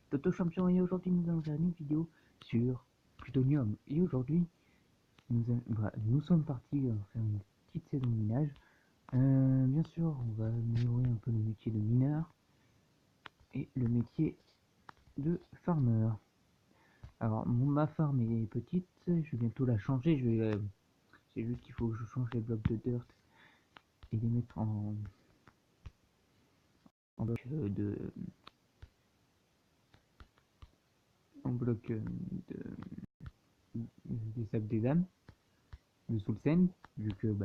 Toto Champion et aujourd'hui nous allons faire une vidéo sur Plutonium. Et aujourd'hui nous sommes partis faire une petite saison de minage. Bien sûr on va améliorer un peu le métier de mineur et le métier de farmer. Alors ma farm est petite, je vais bientôt la changer. C'est juste qu'il faut que je change les blocs de dirt et les mettre en bloc des sables des âmes de Soul Sand, vu que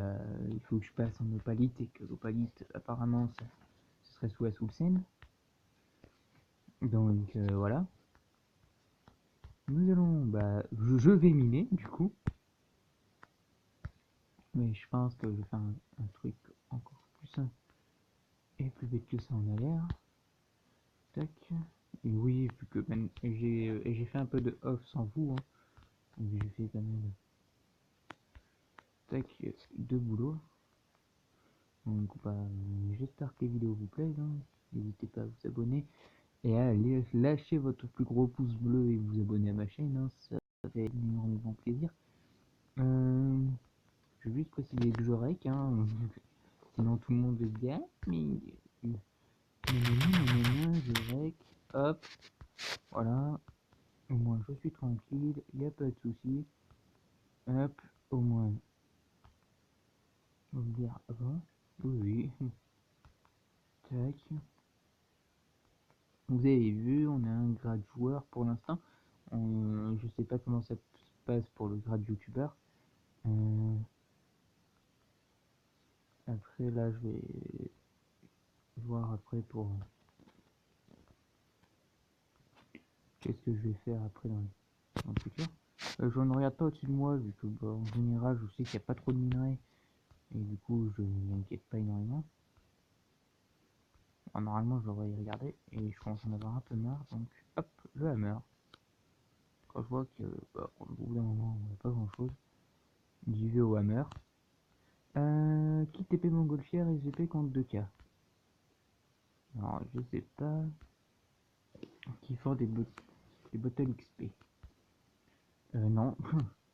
il faut que je passe en opalite et que l'opalite apparemment ce serait sous la Soul Sand. Donc voilà. Nous allons je vais miner du coup. Mais je pense que je vais faire un truc encore plus simple et plus bête que ça en a l'air. Tac. Et oui, vu que j'ai fait un peu de off sans vous, hein. J'ai fait quand même tac, deux boulots. Donc j'espère que les vidéos vous plaisent, hein. N'hésitez pas à vous abonner et à lâcher votre plus gros pouce bleu et vous abonner à ma chaîne, hein. Ça fait énormément plaisir. Je vais juste préciser que je rec, hein. Sinon tout le monde va se dire mais je rec, hop, voilà, au moins je suis tranquille, il n'y a pas de souci, hop, au moins on va me dire avant, oui, tac. Vous avez vu, on a un grade joueur pour l'instant. Je sais pas comment ça se passe pour le grade youtubeur. Après là, je vais voir après pour qu'est-ce que je vais faire après dans le futur. Je ne regarde pas au-dessus de moi vu que en général, je sais qu'il n'y a pas trop de minerais et du coup, je m'inquiète pas énormément. Alors, normalement, je devrais y regarder et je commence à en avoir un peu marre, donc hop, le hammer. Quand je vois que au bout d'un moment, on n'a pas grand-chose, j'y vais au hammer. Qui TP montgolfière et GP contre 2K. Alors, je sais pas. Qui font des bottles XP. Non.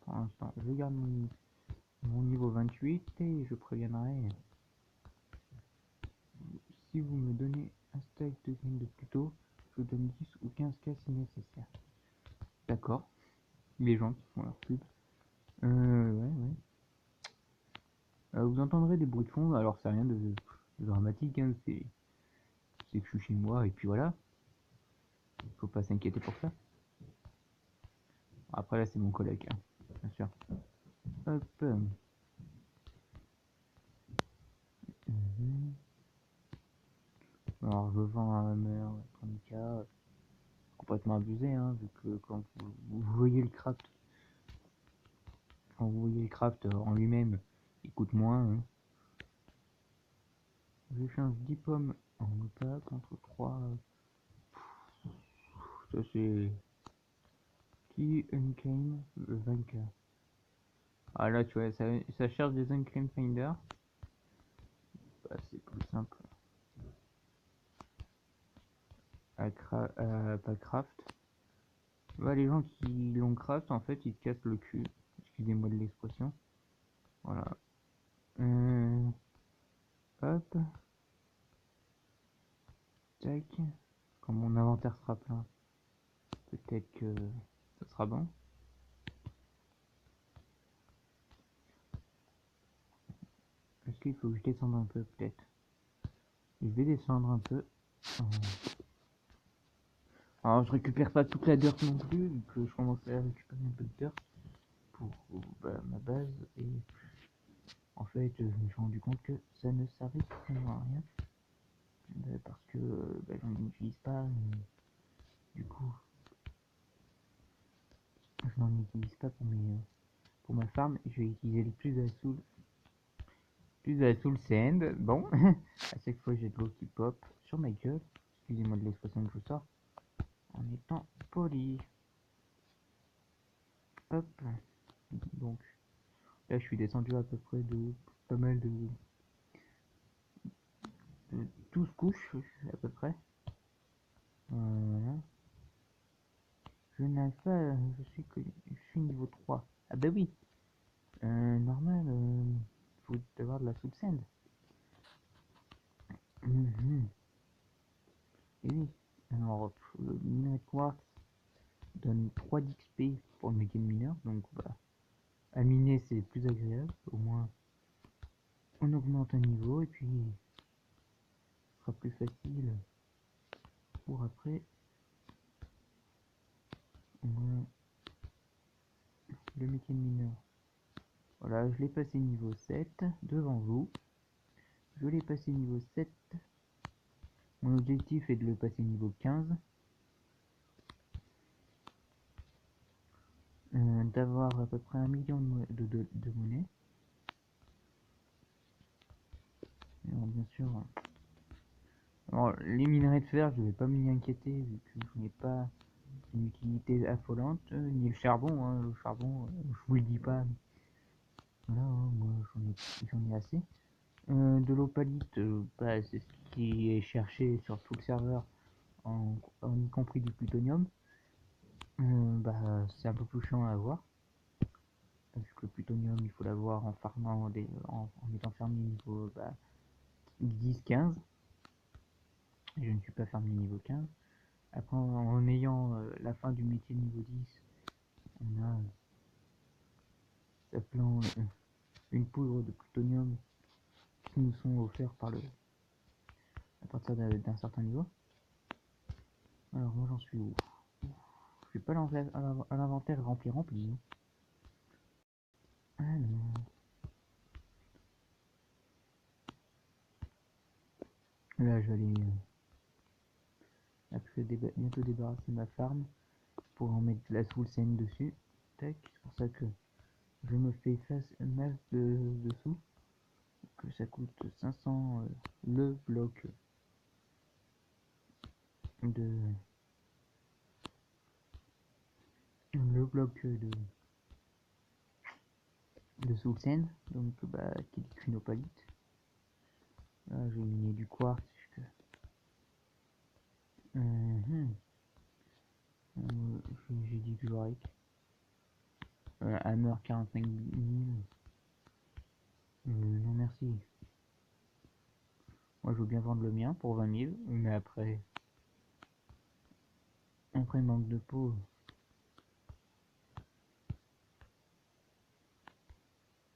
Pour l'instant, je garde mon niveau 28 et je préviendrai si vous me donnez un stack de gain de plus tôt, je vous donne 10 ou 15K si nécessaire. D'accord. Les gens qui font leur pub. Ouais. Vous entendrez des bruits de fond, alors c'est rien de dramatique, hein, c'est que je suis chez moi et puis voilà. Faut pas s'inquiéter pour ça. Après là c'est mon collègue, hein, bien sûr. Hop. Alors je vends un hammer 30K, complètement abusé, hein, vu que quand vous voyez le craft, en lui-même, il coûte moins, hein. Je change 10 pommes en opa contre 3. Ça c'est qui unclaim 20K. Ah là tu vois, ça cherche des unclaim finder. C'est plus simple. Pas craft. Les gens qui l'ont craft en fait ils se cassent le cul. Excusez-moi de l'expression. Voilà. Hop. Tac. Quand mon inventaire sera plein, peut-être que ça sera bon. Est-ce qu'il faut que je descende un peu peut-être? Je vais descendre un peu. Alors je récupère pas toute la dirt non plus, vu que je commence à récupérer un peu de dirt pour ma base. Et en fait je me suis rendu compte que ça ne servait strictement à rien. Parce que j'en utilise pas. Du coup je n'en utilise pas pour ma farm. Je vais utiliser le plus de la soul sand. Bon, à chaque fois j'ai de l'eau qui pop sur ma gueule. Excusez-moi de l'expression que je sors en étant poli. Hop. Donc là je suis descendu à peu près de pas mal de 12 couches à peu près. Voilà. Je n'arrive pas, je suis niveau 3. Ah bah oui, normal, faut avoir de la soul sand. Et oui, alors le minerai de quartz donne 3 d'XP pour le métier de mineur, donc bah, à miner c'est plus agréable, au moins on augmente un niveau et puis ce sera plus facile pour après le métier de mineur. Voilà, je l'ai passé niveau 7 devant vous. Je l'ai passé niveau 7. Mon objectif est de le passer niveau 15. D'avoir à peu près 1 million de monnaie. Alors, bien sûr. Alors, les minerais de fer, je vais pas m'y inquiéter vu que je n'ai pas une utilité affolante. Ni le charbon, hein. Le charbon, je vous le dis pas. Voilà, hein, moi j'en ai assez. De l'opalite, bah, c'est ce qui est cherché sur tout le serveur, y compris du plutonium. Bah, c'est un peu plus chiant à avoir. Parce que le plutonium, il faut l'avoir en farmant en étant fermier niveau 10-15. Je ne suis pas fermier niveau 15. Après, en ayant la fin du métier niveau 10, on a simplement une poudre de plutonium qui nous sont offerts à partir d'un certain niveau. Alors moi j'en suis où? Je suis pas à l'inventaire rempli. Ah non. Là je vais aller bientôt débarrasser ma farm pour en mettre de la soul sand dessus. Tac, c'est pour ça que je me fais masse de sous. Que ça coûte 500 le bloc de de soul sand. Donc bah qui dit cunopalite. Là je vais miner du quartz. J'ai dit toujours avec Hammer 45 000. Non merci. Moi je veux bien vendre le mien pour 20 000, mais après manque de peau.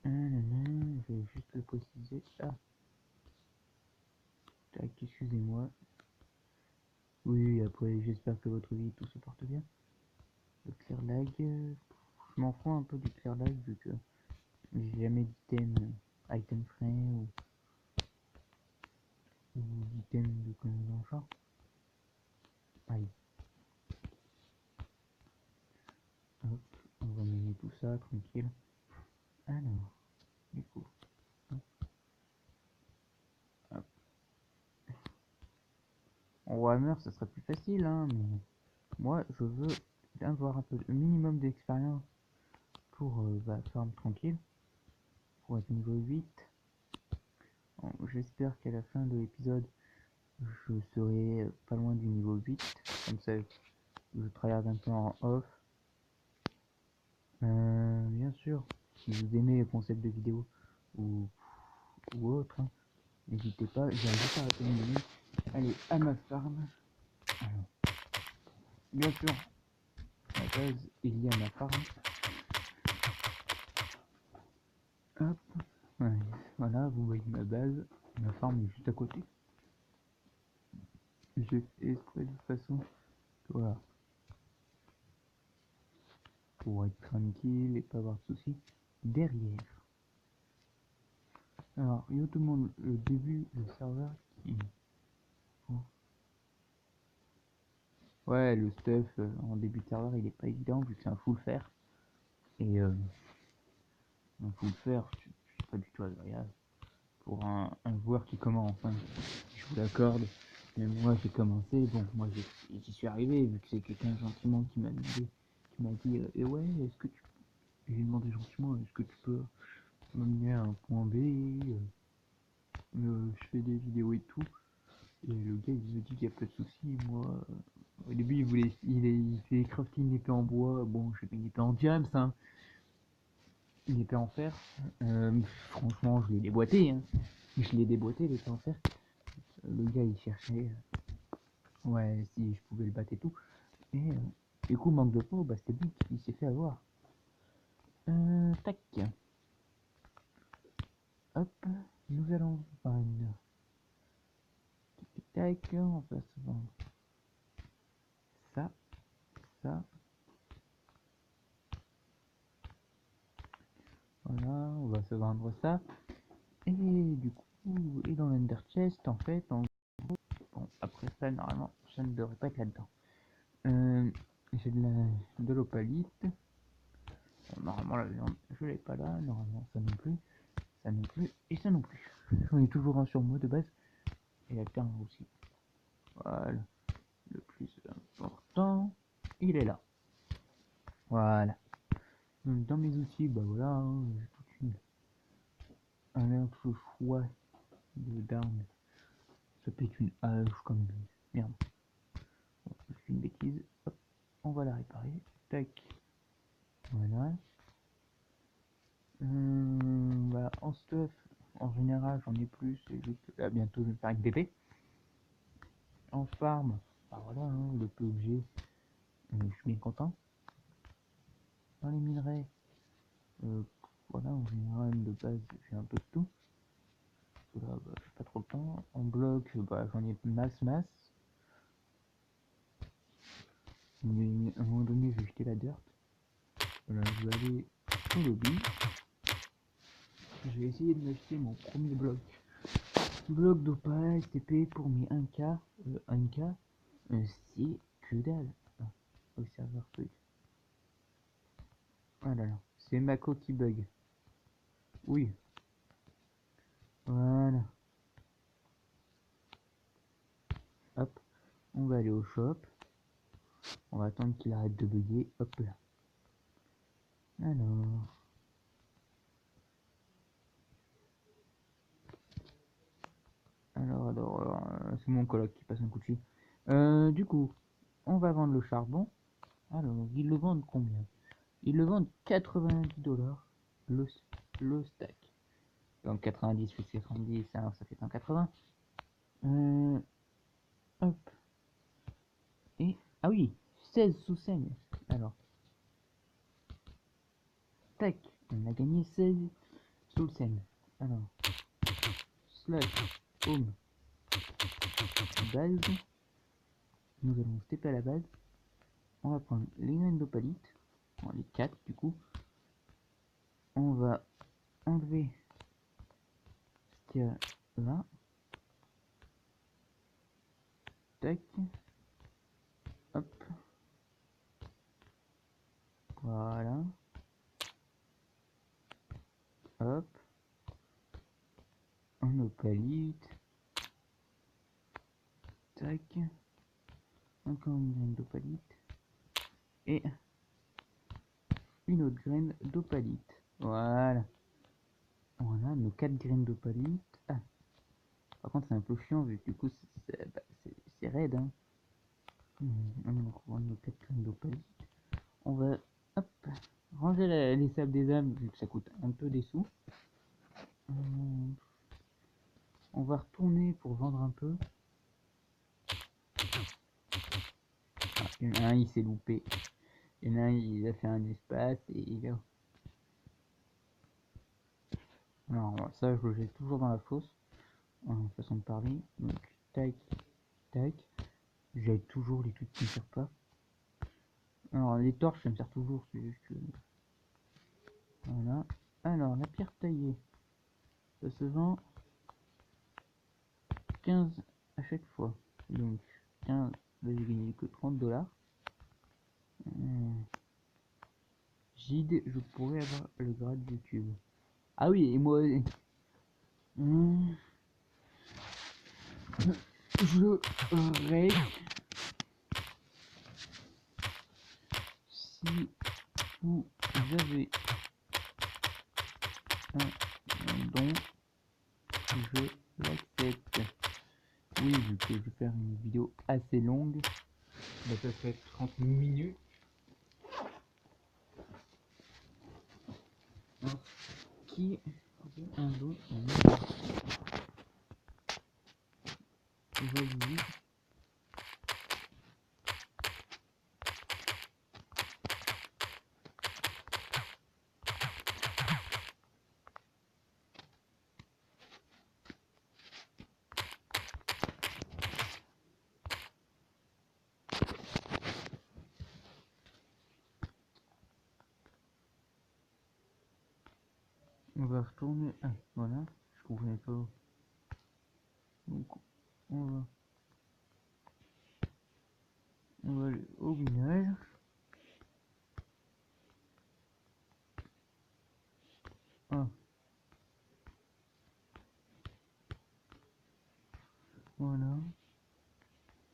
Je vais juste le préciser. Ah, tac, excusez-moi. Oui, après j'espère que votre vie tout se porte bien. Le clear lag, je m'en fous un peu du clear lag vu que j'ai jamais item frais ou d'item de conneries dans le genre. Aïe. Hop, on va miner tout ça tranquille. Alors, du coup. Hop. En Warhammer, ça serait plus facile, hein, mais moi, je veux avoir un peu le minimum d'expérience pour farm tranquille, pour être niveau 8. J'espère qu'à la fin de l'épisode, je serai pas loin du niveau 8. Comme ça, je travaille un peu en off. Bien sûr, si vous aimez le concept de vidéo ou autre, hein, n'hésitez pas, j'ai juste arrêté une minute. Allez, à ma farm. Alors, bien sûr, à la base, il y a ma farm. Hop, ouais, voilà, vous voyez ma base, ma farm est juste à côté. J'ai fait exprès de façon, voilà, pour être tranquille et pas avoir de soucis derrière. Alors, il y a tout le monde le début, le serveur qui... Ouais, le stuff en début de serveur il est pas évident vu que c'est un full fer. Et un full fer, c'est pas du tout agréable pour un joueur qui commence. Hein. Je vous l'accorde. Mais moi j'ai commencé, bon, moi j'y suis arrivé vu que c'est quelqu'un gentiment qui m'a dit et ouais, est-ce que tu. J'ai demandé gentiment, est-ce que tu peux m'amener à un point B, je fais des vidéos et tout. Et le gars il me dit qu'il n'y a pas de souci, moi Au début, il fait crafter une épée en bois. Bon, j'ai fait une épée en diams, hein. Une épée en fer. Franchement, je l'ai déboîté, hein. Je l'ai déboîté, l'épée en fer. Le gars, il cherchait. Ouais, si je pouvais le battre et tout. Et du coup, manque de peau, bah c'était lui qui s'est fait avoir. Tac. Hop. Nous allons vendre. Tac, on va se vendre ça, ça. Voilà, on va se vendre ça. Et du coup, et dans l'Under Chest, en fait, en gros, bon, après ça, normalement, ça ne devrait pas être là-dedans. J'ai de l'opalite. Bon, normalement, la viande, je l'ai pas là. Normalement, ça non plus. Ça non plus. Et ça non plus. J'en ai toujours un sur moi de base. Et la terre aussi. Voilà. Le plus important, il est là. Voilà. Dans mes outils, bah voilà, hein, j'ai toute un large choix d'armes. Ça peut être une hache comme... Merde. Bon, je fais une bêtise. Hop, on va la réparer. Tac. Voilà. Bah, en stuff, en général, j'en ai plus. C'est juste que là, bientôt, je vais me faire avec bébé. En farm, bah voilà, hein, le peu que j'ai, je suis bien content. Dans les minerais, voilà, en général, de base, j'ai un peu de tout. Là, bah, j'ai pas trop le temps. En bloc, bah, j'en ai masse. Mais à un moment donné, je vais jeter la dirt. Voilà, je vais aller au lobby. Je vais essayer de m'acheter mon premier bloc. Bloc d'opale, TP pour mes 1K. 1K, c'est que dalle. Ah, au serveur truc. Ah là là, c'est Mako qui bug. Oui, voilà. Hop, on va aller au shop. On va attendre qu'il arrête de bugger. Hop là. Alors, c'est mon coloc qui passe un coup de fil. Du coup, on va vendre le charbon. Alors, ils le vendent combien? Ils le vendent 90$ le, le stack. Donc 90 plus 70, alors ça fait 180. Hop. Et, ah oui, 16 sous scène. Alors, tac, on a gagné 16 sous scène. Alors, slash, home, base. Nous allons stepper à la base. On va prendre les graines d'opalite. Bon, les 4 du coup. On va enlever ce qu'il y a là. Tac. Hop. Voilà. Hop. En opalite. Tac. Encore une graine d'opalite. Et une autre graine d'opalite. Voilà. Voilà nos 4 graines d'opalite. Ah. Par contre c'est un peu chiant vu que du coup c'est raide. Hein. On va prendre nos 4 graines d'opalite. On va hop, ranger les sables des âmes vu que ça coûte un peu des sous. On va retourner pour vendre un peu. Ah, il y en a un, il s'est loupé. Il y en a un, il a fait un espace et il a... Alors ça, je le jette toujours dans la fosse. En façon de parler. Donc, tac, tac. Jette toujours les trucs qui ne servent pas. Alors, les torches, ça me sert toujours. C'est juste que... Voilà. Alors, la pierre taillée. Ça se vend 15 à chaque fois. Donc, 15, là j'ai gagné que 30$. Gide, je pourrais avoir le grade YouTube. Ah oui, et moi... je rêve si vous avez un don, je l'accepte. Oui, vu que je vais faire une vidéo assez longue, il va ça fait 30 minutes. Alors, qui un don vas-y. On va retourner. Ah, voilà. Je trouvais pas. Donc, on va aller au village. Ah, voilà.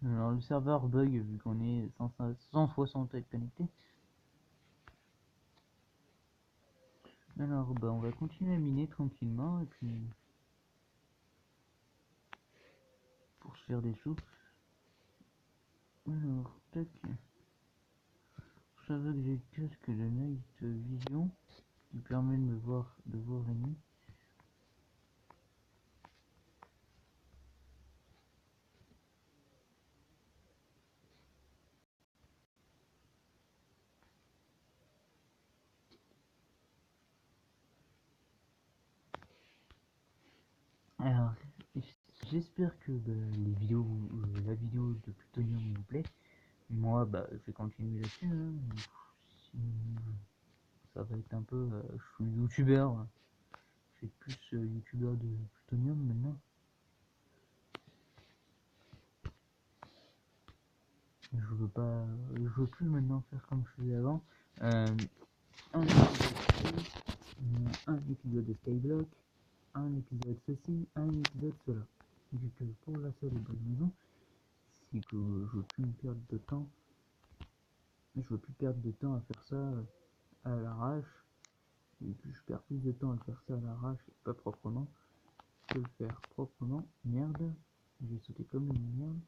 Alors le serveur bug vu qu'on est 160 connectés. Alors bah on va continuer à miner tranquillement et puis pour se faire des sous. Alors tac. Je savais que j'ai le casque de Night Vision qui permet de me voir la nuit. Alors j'espère que bah, les vidéos, la vidéo de Plutonium vous plaît. Moi bah je vais continuer là-dessus. Hein. Si, ça va être un peu, je suis youtubeur. Je suis plus youtubeur de Plutonium maintenant. Je veux plus maintenant faire comme je faisais avant. Un épisode de Skyblock, un épisode ceci, un épisode cela. Du que pour la seule et bonne raison, c'est que je veux plus me perdre de temps. Je veux plus perdre de temps à faire ça à l'arrache. Et puis je perds plus de temps à faire ça à l'arrache et pas proprement que le faire proprement. Merde, j'ai sauté comme une merde.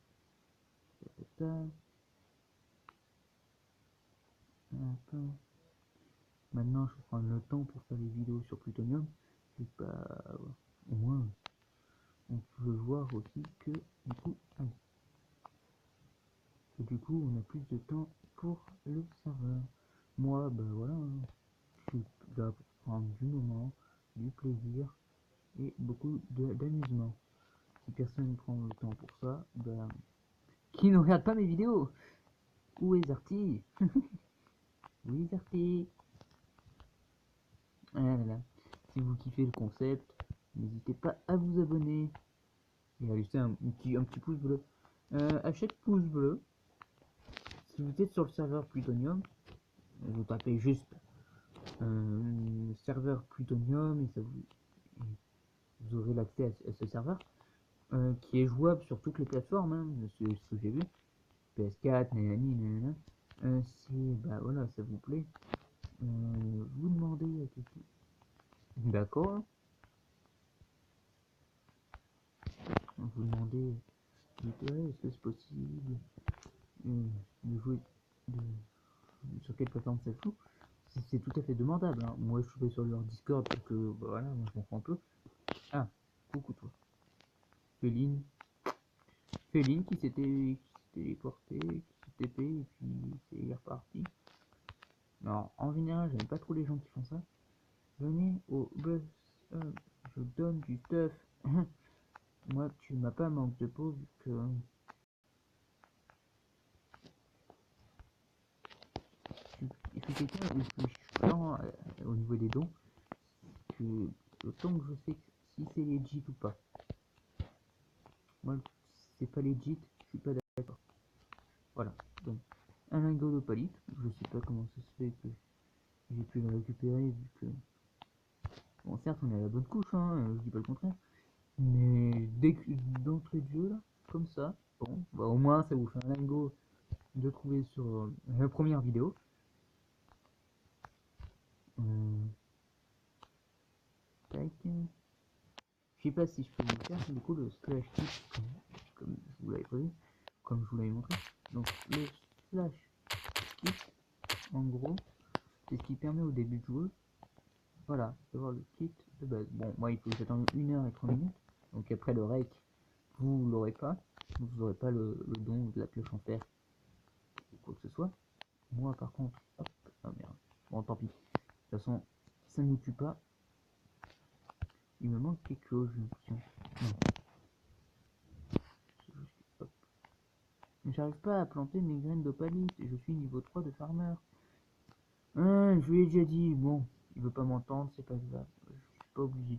Maintenant, je vais prendre le temps pour faire les vidéos sur Plutonium. Et bah, au moins, on peut voir aussi que du coup, on a plus de temps pour le serveur. Moi, bah voilà, hein, je suis là pour prendre du moment, du plaisir et beaucoup d'amusement. Si personne ne prend le temps pour ça, bah, qui ne regarde pas mes vidéos? Où est Zarty? Oui, Zarty. Voilà. Si vous kiffez le concept, n'hésitez pas à vous abonner et à laisser un petit pouce bleu. Achète pouce bleu. Si vous êtes sur le serveur Plutonium, vous tapez juste serveur Plutonium et vous aurez l'accès à ce serveur qui est jouable sur toutes les plateformes, hein, ce que j'ai vu. PS4, nanani, nanana. Si bah voilà, ça vous plaît, vous demandez à quelqu'un. D'accord. Vous demandez, est-ce que c'est possible de jouer sur quelle plateforme ça joue? C'est tout à fait demandable. Hein. Moi, je suis sur leur Discord parce que bah, voilà, moi je comprends un peu. Ah, coucou toi. Féline. Féline qui s'était téléporté, qui s'est TP et puis c'est reparti. Alors, en général, j'aime pas trop les gens qui font ça. Venez au bus, je donne du stuff. Moi, tu m'as pas manque de peau vu que je suis quelqu'un où je suis chiant au niveau des dons. Que autant que je sais si c'est legit ou pas. Moi, c'est pas legit, je suis pas d'accord. Voilà, donc un lingot d'opalite, je sais pas comment ça se fait que j'ai pu le récupérer vu que... Bon certes on est à la bonne couche, hein, je dis pas le contraire, mais dès que d'entrée de jeu là, comme ça, bon, bah au moins ça vous fait un lingot de trouver sur la première vidéo. Tac. Je sais pas si je peux vous faire du coup le splash tip comme je vous l'avais prévu, comme je vous l'avais montré. Donc le slash kit, en gros, c'est ce qui permet au début de jouer, voilà, d'avoir le kit de base. Bon, moi il faut que j'attende 1 heure et 3 minutes, donc après le rake, vous l'aurez pas, vous n'aurez pas le don de la pioche en fer ou quoi que ce soit. Moi par contre, hop, oh merde, bon tant pis, de toute façon, ça ne nous tue pas. Il me manque quelque chose, j'ai l'impression. Non. J'arrive pas à planter mes graines d'opalite, je suis niveau 3 de farmer. Je lui ai déjà dit, bon, il veut pas m'entendre, c'est pas grave, je suis pas obligé.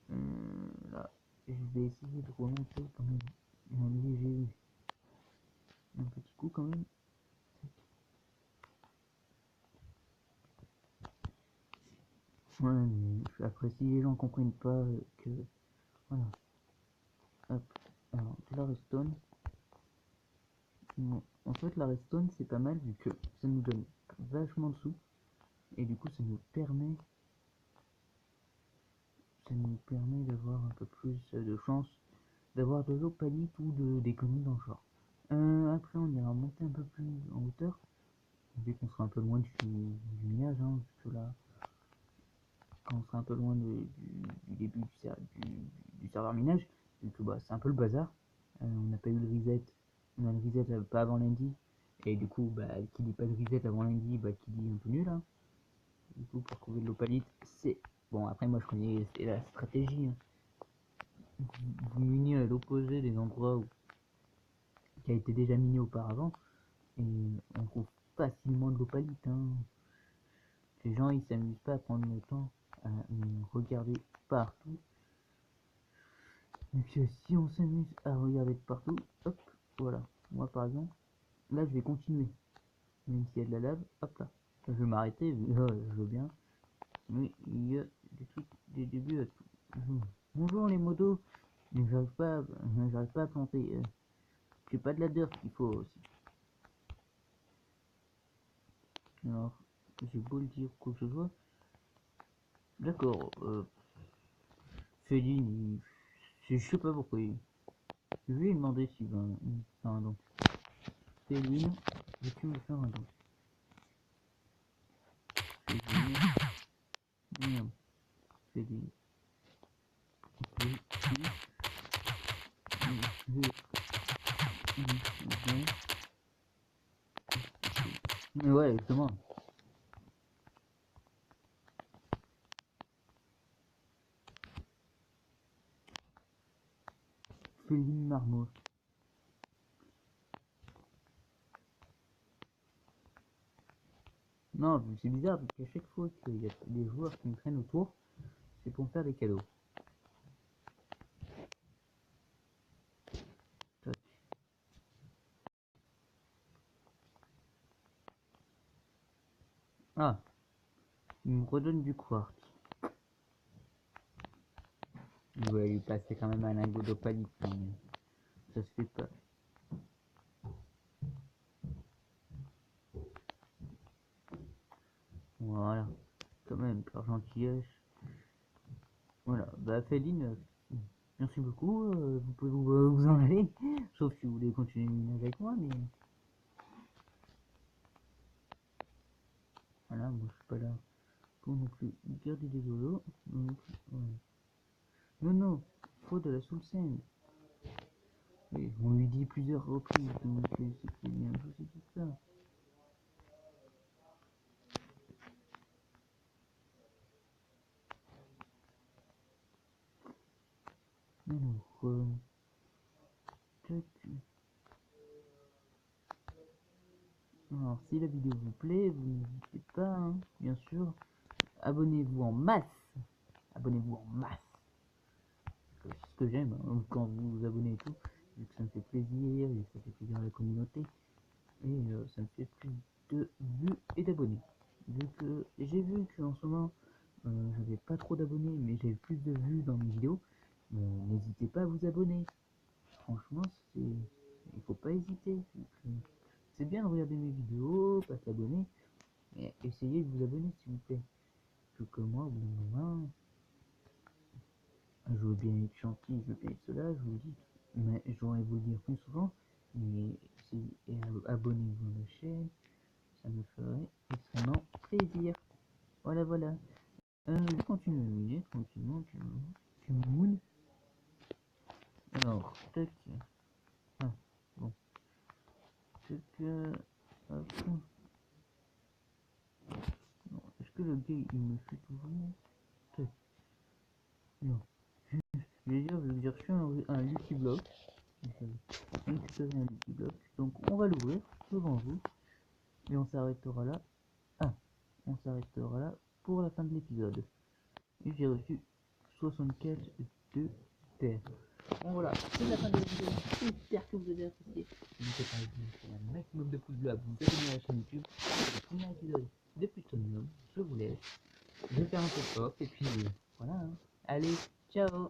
Là, je vais essayer de remonter quand même un léger, un petit coup quand même. Ouais, mais après si les gens comprennent pas que, voilà, hop, alors de la redstone. Bon, en fait la redstone c'est pas mal vu que ça nous donne vachement de sous et du coup ça nous permet d'avoir un peu plus de chance d'avoir de l'opalite ou des conneries dans le genre. Après on ira monter un peu plus en hauteur, vu qu'on sera un peu loin du minage, hein, parce que là, quand on sera un peu loin du début du serveur minage, vu que bah, c'est un peu le bazar, on n'a pas eu le reset, on a le reset pas avant lundi, et du coup, bah, qui dit pas de reset avant lundi, bah, qui dit un peu nul, hein. Du coup, pour trouver de l'opalite, c'est... Bon, après moi je connais la stratégie, hein. Vous minez à l'opposé des endroits qui a été déjà miné auparavant, et on trouve facilement de l'opalite, hein. Les gens ils s'amusent pas à prendre le temps à regarder partout. Donc si on s'amuse à regarder partout, hop, voilà. Moi par exemple, là je vais continuer. Même s'il y a de la lave, hop là. Je vais m'arrêter, je veux bien. Mais il y a des trucs, des débuts à tout. Bonjour les modos, mais j'arrive pas à planter. J'ai pas de la dirt qu'il faut aussi. Alors, j'ai beau le dire quoi que ce soit. D'accord, Féline, je sais pas pourquoi. Je vais lui demander s'il va faire un don. Féline, veux-tu me faire un don? Féline, merde, Féline. Mais ouais, justement. Féline Marmot. Non, c'est bizarre parce qu'à chaque fois qu'il y a des joueurs qui me prennent autour, c'est pour me faire des cadeaux. Ah, il me redonne du quartz. Je vais lui passer quand même un lingot d'opalite, mais ça se fait pas. Voilà, quand même, par gentillesse. Voilà, bah Féline, merci beaucoup, vous pouvez vous en aller, sauf si vous voulez continuer le minage avec moi, mais... Voilà, moi je suis pas là pour non plus garder des dolos, donc voilà. Non, non, faut de la soul sand. Et on lui dit plusieurs reprises, donc c'est bien, je sais tout ça. Alors, tac. Alors, si la vidéo vous plaît, vous n'hésitez pas, hein, bien sûr. Abonnez-vous en masse. Abonnez-vous en masse. C'est ce que j'aime, hein, quand vous vous abonnez et tout. Vu que ça me fait plaisir, et ça fait plaisir à la communauté. Et ça me fait plus de vues et d'abonnés. Vu que j'ai vu qu'en ce moment, j'avais pas trop d'abonnés, mais j'avais plus de vues dans mes vidéos. N'hésitez pas à vous abonner. Franchement, il faut pas hésiter. C'est bien de regarder mes vidéos, pas s'abonner, mais essayez de vous abonner s'il vous plaît. Tout comme moi, au bout d'un moment, je veux bien être gentil, je veux bien être cela, je vous le dis, mais j'aurais vous le dire plus souvent, mais aussi et abonnez-vous à la chaîne, ça me ferait extrêmement plaisir. Voilà, voilà. Je continue à miner tranquillement, tu moon. Alors, tac. Ah, bon. Tac, hop. Non, est-ce que le gars il me fait toujours? Tac. Non. Je vais dire, j'ai reçu un Lucky Block. Récupérer un Lucky Block. Donc on va l'ouvrir devant vous. Et on s'arrêtera là. Ah, on s'arrêtera là pour la fin de l'épisode. Et j'ai reçu 64 de terre. Bon voilà, c'est la fin de la vidéo. J'espère que vous avez apprécié. N'hésitez pas à laisser un maximum de pouces bleus, à vous abonner à la chaîne YouTube. C'est le premier épisode de Plutonium. Je vous laisse. Je vais faire un peu de pop et puis voilà. Hein. Allez, ciao.